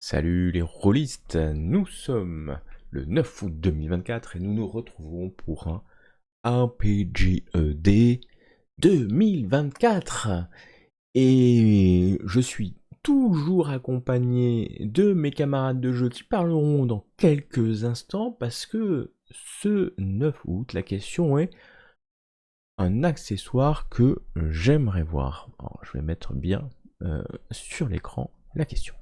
Salut les rôlistes, nous sommes le 9 août 2024 et nous nous retrouvons pour un RPGED 2024. Et je suis toujours accompagné de mes camarades de jeu qui parleront dans quelques instants parce que ce 9 août, la question est un accessoire que j'aimerais voir. Alors, je vais mettre bien sur l'écran la question.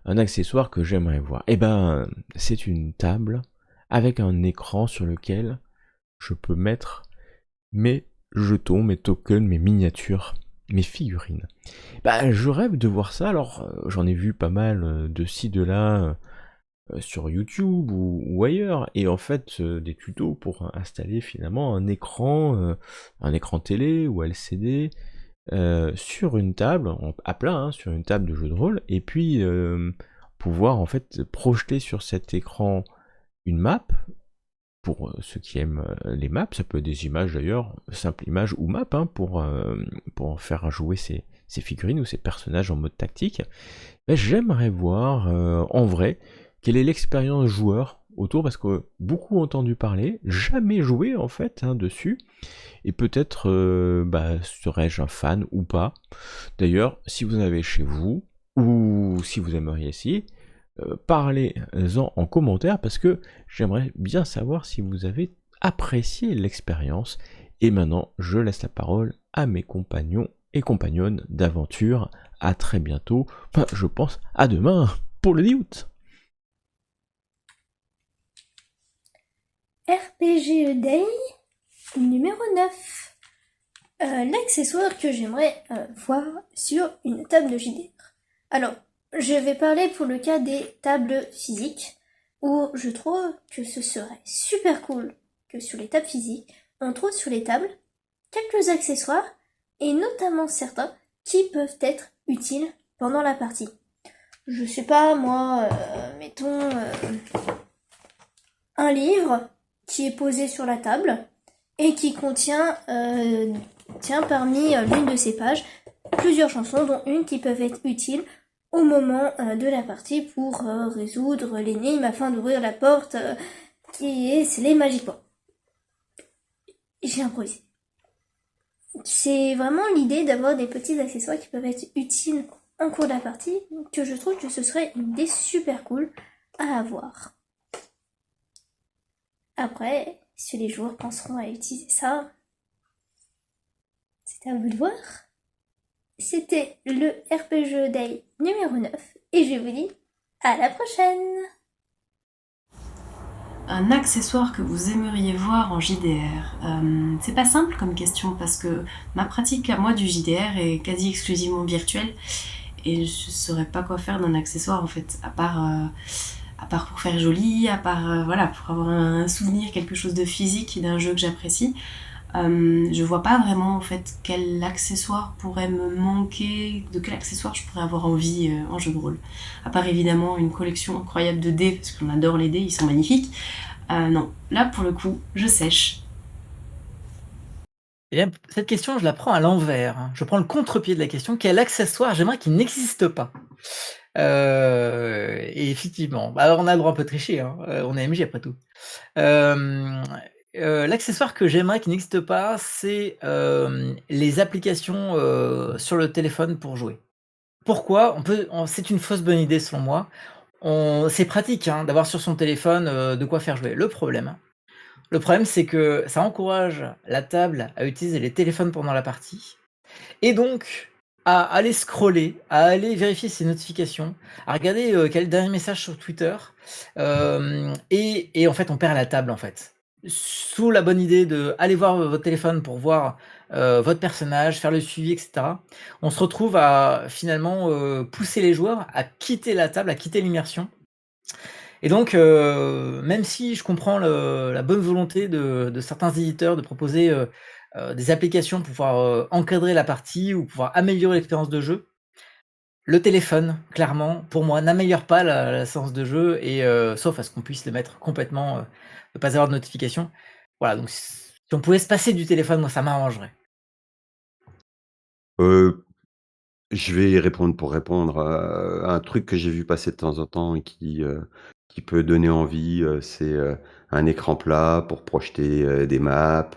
Un accessoire que j'aimerais voir. Eh ben, c'est une table avec un écran sur lequel je peux mettre mes jetons, mes tokens, mes miniatures, mes figurines. Bah, je rêve de voir ça. Alors, j'en ai vu pas mal de ci, de là sur YouTube ou ailleurs. Et en fait, des tutos pour installer finalement un écran télé ou LCD sur une table, à plat, hein, sur une table de jeu de rôle, et puis pouvoir en fait projeter sur cet écran une map, pour ceux qui aiment les maps, ça peut être des images d'ailleurs, simple image ou map, hein, pour faire jouer ces figurines ou ces personnages en mode tactique. Ben, j'aimerais voir en vrai quelle est l'expérience joueur autour, parce que beaucoup ont entendu parler, jamais joué en fait dessus, et peut-être serais-je un fan ou pas. D'ailleurs, si vous en avez chez vous, ou si vous aimeriez essayer, parlez-en en commentaire, parce que j'aimerais bien savoir si vous avez apprécié l'expérience. Et maintenant, je laisse la parole à mes compagnons et compagnonnes d'aventure. À très bientôt. Enfin, je pense à demain pour le 10 août. RPG Day numéro 9. L'accessoire que j'aimerais voir sur une table de JDR. Alors, je vais parler pour le cas des tables physiques, où je trouve que ce serait super cool que sur les tables physiques, on trouve sur les tables quelques accessoires, et notamment certains qui peuvent être utiles pendant la partie. Je sais pas, moi, mettons un livre qui est posé sur la table et qui contient parmi l'une de ces pages plusieurs chansons, dont une qui peuvent être utiles au moment de la partie pour résoudre l'énigme afin d'ouvrir la porte qui est scellée magiquement. J'ai improvisé. C'est vraiment l'idée d'avoir des petits accessoires qui peuvent être utiles en cours de la partie, que je trouve que ce serait une idée super cool à avoir. Après, si les joueurs penseront à utiliser ça, c'est à vous de voir. C'était le RPG Day numéro 9 et je vous dis à la prochaine. Un accessoire que vous aimeriez voir en JDR. C'est pas simple comme question parce que ma pratique à moi du JDR est quasi exclusivement virtuelle et je saurais pas quoi faire d'un accessoire en fait, à part pour faire joli, à part voilà, pour avoir un souvenir, quelque chose de physique d'un jeu que j'apprécie. Je vois pas vraiment en fait quel accessoire pourrait me manquer, de quel accessoire je pourrais avoir envie en jeu de rôle. À part évidemment une collection incroyable de dés, parce qu'on adore les dés, ils sont magnifiques. Non, là pour le coup, je sèche. Eh bien, cette question, je la prends à l'envers, hein. Je prends le contre-pied de la question. Quel accessoire j'aimerais qu'il n'existe pas? Et effectivement, bah, on a le droit un peu de tricher, hein, on est MJ après tout. L'accessoire que j'aimerais qu'il n'existe pas, c'est, les applications, sur le téléphone pour jouer. Pourquoi? C'est une fausse bonne idée selon moi. C'est pratique, hein, d'avoir sur son téléphone, de quoi faire jouer. Le problème, c'est que ça encourage la table à utiliser les téléphones pendant la partie et donc à aller scroller, à aller vérifier ses notifications, à regarder, quel est le dernier message sur Twitter, et en fait, on perd la table, en fait. Sous la bonne idée d'aller voir, votre téléphone pour voir, votre personnage, faire le suivi et cetera. On se retrouve à finalement, pousser les joueurs à quitter la table, à quitter l'immersion et donc, même si je comprends la bonne volonté de certains éditeurs de proposer, des applications pour pouvoir, encadrer la partie ou pouvoir améliorer l'expérience de jeu, le téléphone, clairement, pour moi, n'améliore pas la séance de jeu et sauf à ce qu'on puisse le mettre complètement, ne pas avoir de notification. Voilà, donc si on pouvait se passer du téléphone, moi ça m'arrangerait. Euh, Je vais y répondre pour répondre. Un truc que j'ai vu passer de temps en temps et qui peut donner envie, c'est un écran plat pour projeter des maps,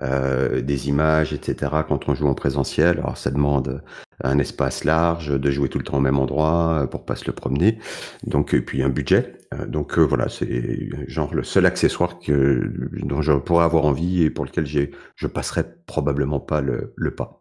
des images, etc. quand on joue en présentiel. Alors ça demande un espace large, de jouer tout le temps au même endroit pour pas se le promener. Donc, et puis un budget. Donc voilà, c'est genre le seul accessoire dont je pourrais avoir envie et pour lequel je passerai probablement pas le pas.